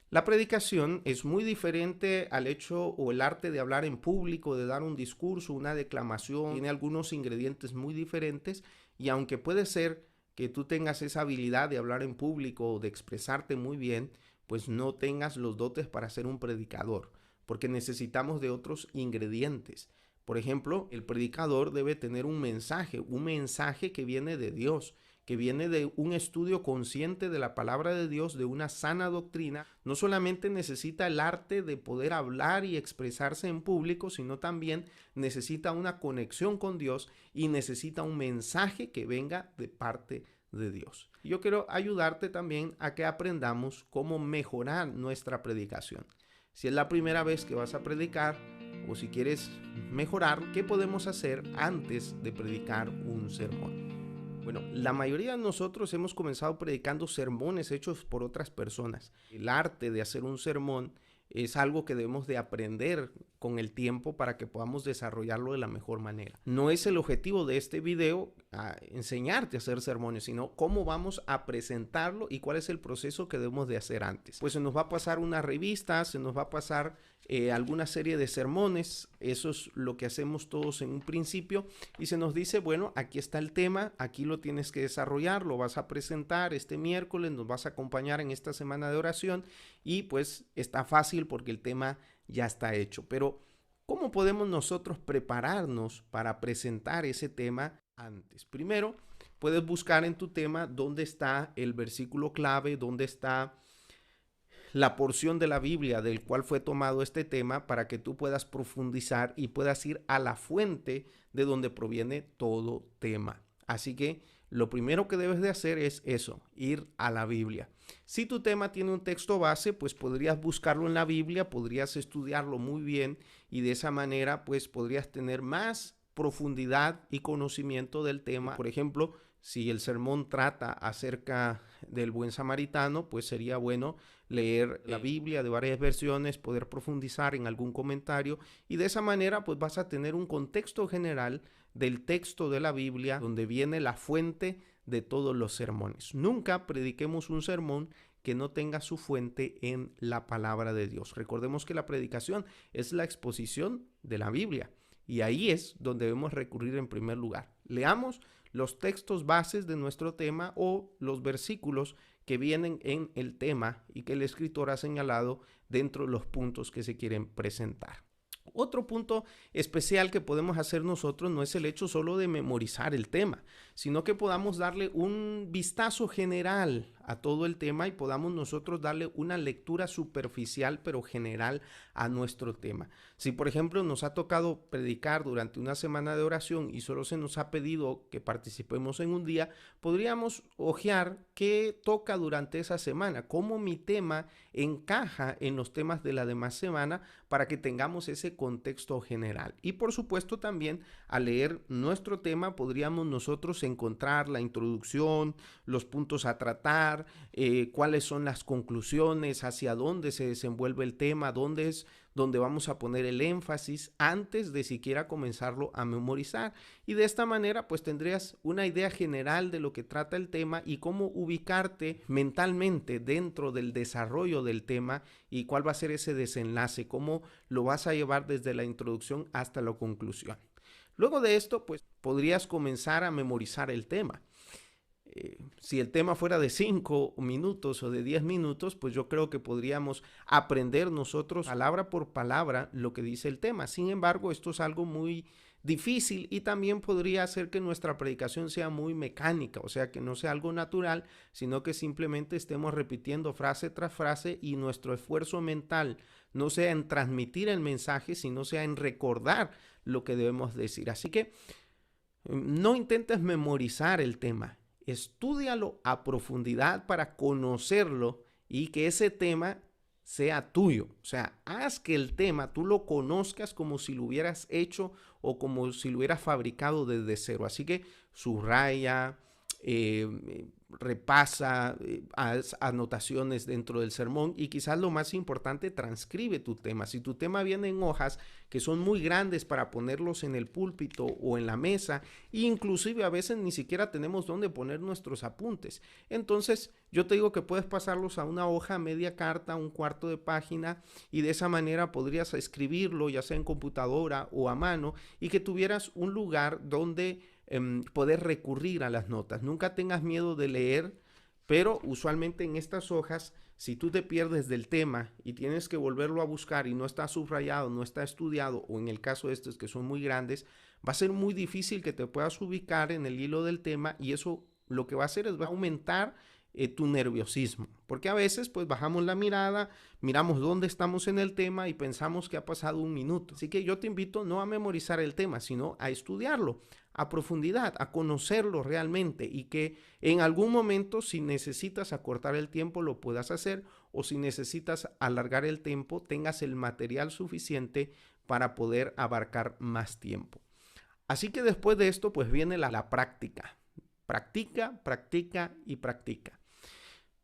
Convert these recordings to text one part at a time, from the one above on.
La predicación es muy diferente al hecho o el arte de hablar en público, de dar un discurso, una declamación. Tiene algunos ingredientes muy diferentes y aunque puede ser que tú tengas esa habilidad de hablar en público o de expresarte muy bien, pues no tengas los dotes para ser un predicador, porque necesitamos de otros ingredientes. Por ejemplo, el predicador debe tener un mensaje que viene de Dios, que viene de un estudio consciente de la palabra de Dios, de una sana doctrina. No solamente necesita el arte de poder hablar y expresarse en público, sino también necesita una conexión con Dios y necesita un mensaje que venga de parte de Dios. Yo quiero ayudarte también a que aprendamos cómo mejorar nuestra predicación. Si es la primera vez que vas a predicar o si quieres mejorar, ¿qué podemos hacer antes de predicar un sermón? Bueno, la mayoría de nosotros hemos comenzado predicando sermones hechos por otras personas. El arte de hacer un sermón es algo que debemos de aprender con el tiempo para que podamos desarrollarlo de la mejor manera. No es el objetivo de este video enseñarte a hacer sermones, sino cómo vamos a presentarlo y cuál es el proceso que debemos de hacer antes. Pues se nos va a pasar una revista, se nos va a pasar alguna serie de sermones. Eso es lo que hacemos todos en un principio y se nos dice, bueno, aquí está el tema, aquí lo tienes que desarrollar, lo vas a presentar este miércoles, nos vas a acompañar en esta semana de oración y pues está fácil porque el tema ya está hecho. Pero ¿cómo podemos nosotros prepararnos para presentar ese tema antes? Primero, puedes buscar en tu tema dónde está el versículo clave, dónde está la porción de la Biblia del cual fue tomado este tema para que tú puedas profundizar y puedas ir a la fuente de donde proviene todo tema. Así que lo primero que debes de hacer es eso, ir a la Biblia. Si tu tema tiene un texto base, pues podrías buscarlo en la Biblia, podrías estudiarlo muy bien y de esa manera pues podrías tener más profundidad y conocimiento del tema. Por ejemplo, si el sermón trata acerca del buen samaritano, pues sería bueno leer la Biblia de varias versiones, poder profundizar en algún comentario y de esa manera pues vas a tener un contexto general del texto de la Biblia donde viene la fuente de todos los sermones. Nunca prediquemos un sermón que no tenga su fuente en la palabra de Dios. Recordemos que la predicación es la exposición de la Biblia y ahí es donde debemos recurrir en primer lugar. Leamos los textos bases de nuestro tema o los versículos que vienen en el tema y que el escritor ha señalado dentro de los puntos que se quieren presentar. Otro punto especial que podemos hacer nosotros no es el hecho solo de memorizar el tema, sino que podamos darle un vistazo general a todo el tema y podamos nosotros darle una lectura superficial pero general a nuestro tema. Si por ejemplo nos ha tocado predicar durante una semana de oración y solo se nos ha pedido que participemos en un día, podríamos hojear qué toca durante esa semana, cómo mi tema encaja en los temas de la demás semana para que tengamos ese contexto general. Y por supuesto también al leer nuestro tema podríamos nosotros encontrar la introducción, los puntos a tratar, cuáles son las conclusiones, hacia dónde se desenvuelve el tema, dónde es donde vamos a poner el énfasis antes de siquiera comenzarlo a memorizar. Y de esta manera pues tendrías una idea general de lo que trata el tema y cómo ubicarte mentalmente dentro del desarrollo del tema y cuál va a ser ese desenlace, cómo lo vas a llevar desde la introducción hasta la conclusión. Luego de esto pues podrías comenzar a memorizar el tema. Si el tema fuera de 5 minutos o de 10 minutos, pues yo creo que podríamos aprender nosotros palabra por palabra lo que dice el tema. Sin embargo, esto es algo muy difícil y también podría hacer que nuestra predicación sea muy mecánica, o sea, que no sea algo natural, sino que simplemente estemos repitiendo frase tras frase y nuestro esfuerzo mental no sea en transmitir el mensaje, sino sea en recordar lo que debemos decir. Así que no intentes memorizar el tema. Estúdialo a profundidad para conocerlo y que ese tema sea tuyo. O sea, haz que el tema tú lo conozcas como si lo hubieras hecho o como si lo hubieras fabricado desde cero. Así que subraya, repasa, haz anotaciones dentro del sermón y quizás lo más importante, transcribe tu tema. Si tu tema viene en hojas que son muy grandes para ponerlos en el púlpito o en la mesa, inclusive a veces ni siquiera tenemos dónde poner nuestros apuntes. Entonces yo te digo que puedes pasarlos a una hoja, media carta, un cuarto de página, y de esa manera podrías escribirlo ya sea en computadora o a mano, y que tuvieras un lugar donde poder recurrir a las notas. Nunca tengas miedo de leer, pero usualmente en estas hojas, si tú te pierdes del tema y tienes que volverlo a buscar y no está subrayado, no está estudiado, o en el caso de estos que son muy grandes, va a ser muy difícil que te puedas ubicar en el hilo del tema, y eso lo que va a hacer es va a aumentar tu nerviosismo, porque a veces pues bajamos la mirada, miramos dónde estamos en el tema y pensamos que ha pasado un minuto. Así que yo te invito no a memorizar el tema, sino a estudiarlo a profundidad, a conocerlo realmente, y que en algún momento, si necesitas acortar el tiempo, lo puedas hacer, o si necesitas alargar el tiempo, tengas el material suficiente para poder abarcar más tiempo. Así que después de esto pues viene la práctica. Practica, practica y practica.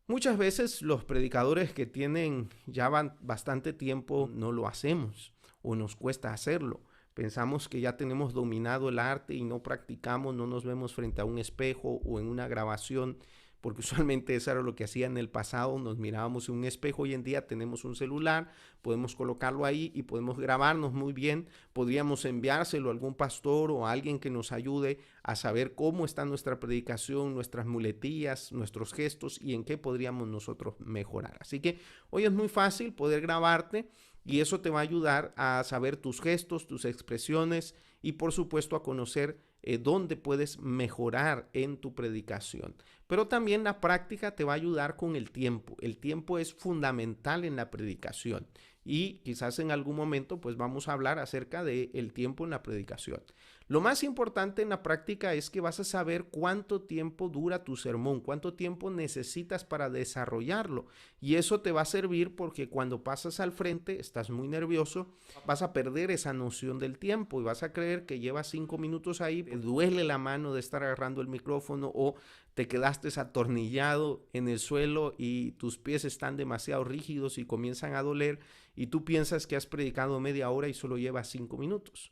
Muchas veces los predicadores que tienen ya bastante tiempo no lo hacemos o nos cuesta hacerlo. Pensamos que ya tenemos dominado el arte y no practicamos, no nos vemos frente a un espejo o en una grabación, porque usualmente eso era lo que hacía en el pasado, nos mirábamos en un espejo. Hoy en día tenemos un celular, podemos colocarlo ahí y podemos grabarnos muy bien. Podríamos enviárselo a algún pastor o a alguien que nos ayude a saber cómo está nuestra predicación, nuestras muletillas, nuestros gestos y en qué podríamos nosotros mejorar. Así que hoy es muy fácil poder grabarte, y eso te va a ayudar a saber tus gestos, tus expresiones, y por supuesto a conocer dónde puedes mejorar en tu predicación. Pero también la práctica te va a ayudar con el tiempo. El tiempo es fundamental en la predicación, y quizás en algún momento pues vamos a hablar acerca del tiempo en la predicación. Lo más importante en la práctica es que vas a saber cuánto tiempo dura tu sermón, cuánto tiempo necesitas para desarrollarlo, y eso te va a servir porque cuando pasas al frente estás muy nervioso, vas a perder esa noción del tiempo y vas a creer que llevas 5 minutos ahí, te duele la mano de estar agarrando el micrófono, o te quedaste atornillado en el suelo y tus pies están demasiado rígidos y comienzan a doler, y tú piensas que has predicado media hora y solo llevas 5 minutos.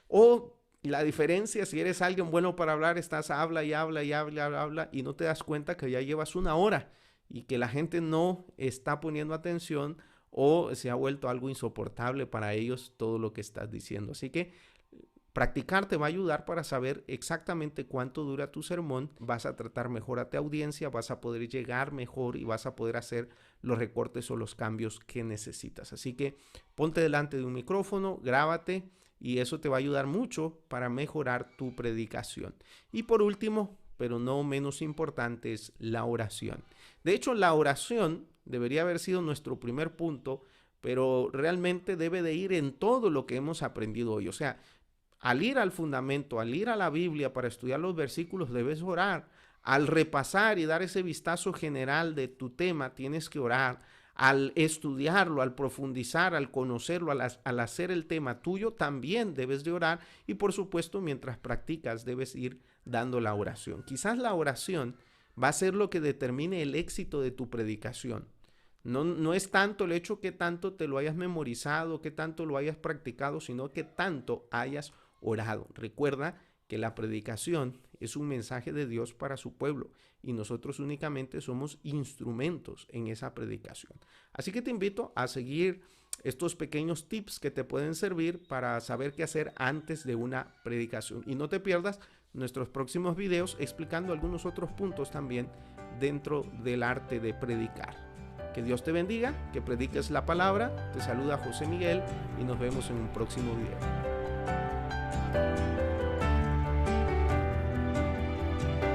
O la diferencia, si eres alguien bueno para hablar, estás habla y habla y habla y habla y no te das cuenta que ya llevas 1 hora y que la gente no está poniendo atención, o se ha vuelto algo insoportable para ellos todo lo que estás diciendo. Así que practicar te va a ayudar para saber exactamente cuánto dura tu sermón. Vas a tratar mejor a tu audiencia, vas a poder llegar mejor y vas a poder hacer los recortes o los cambios que necesitas. Así que ponte delante de un micrófono, grábate, y eso te va a ayudar mucho para mejorar tu predicación. Y por último, pero no menos importante, es la oración. De hecho, la oración debería haber sido nuestro primer punto, pero realmente debe de ir en todo lo que hemos aprendido hoy. O sea, al ir al fundamento, al ir a la Biblia para estudiar los versículos, debes orar. Al repasar y dar ese vistazo general de tu tema, tienes que orar. Al estudiarlo, al profundizar, al conocerlo, al hacer el tema tuyo, también debes de orar. Y por supuesto, mientras practicas, debes ir dando la oración. Quizás la oración va a ser lo que determine el éxito de tu predicación. No es tanto el hecho que tanto te lo hayas memorizado, que tanto lo hayas practicado, sino que tanto hayas orado. Recuerda que la predicación es un mensaje de Dios para su pueblo, y nosotros únicamente somos instrumentos en esa predicación. Así que te invito a seguir estos pequeños tips que te pueden servir para saber qué hacer antes de una predicación. Y no te pierdas nuestros próximos videos explicando algunos otros puntos también dentro del arte de predicar. Que Dios te bendiga, que prediques la palabra. Te saluda José Miguel y nos vemos en un próximo video.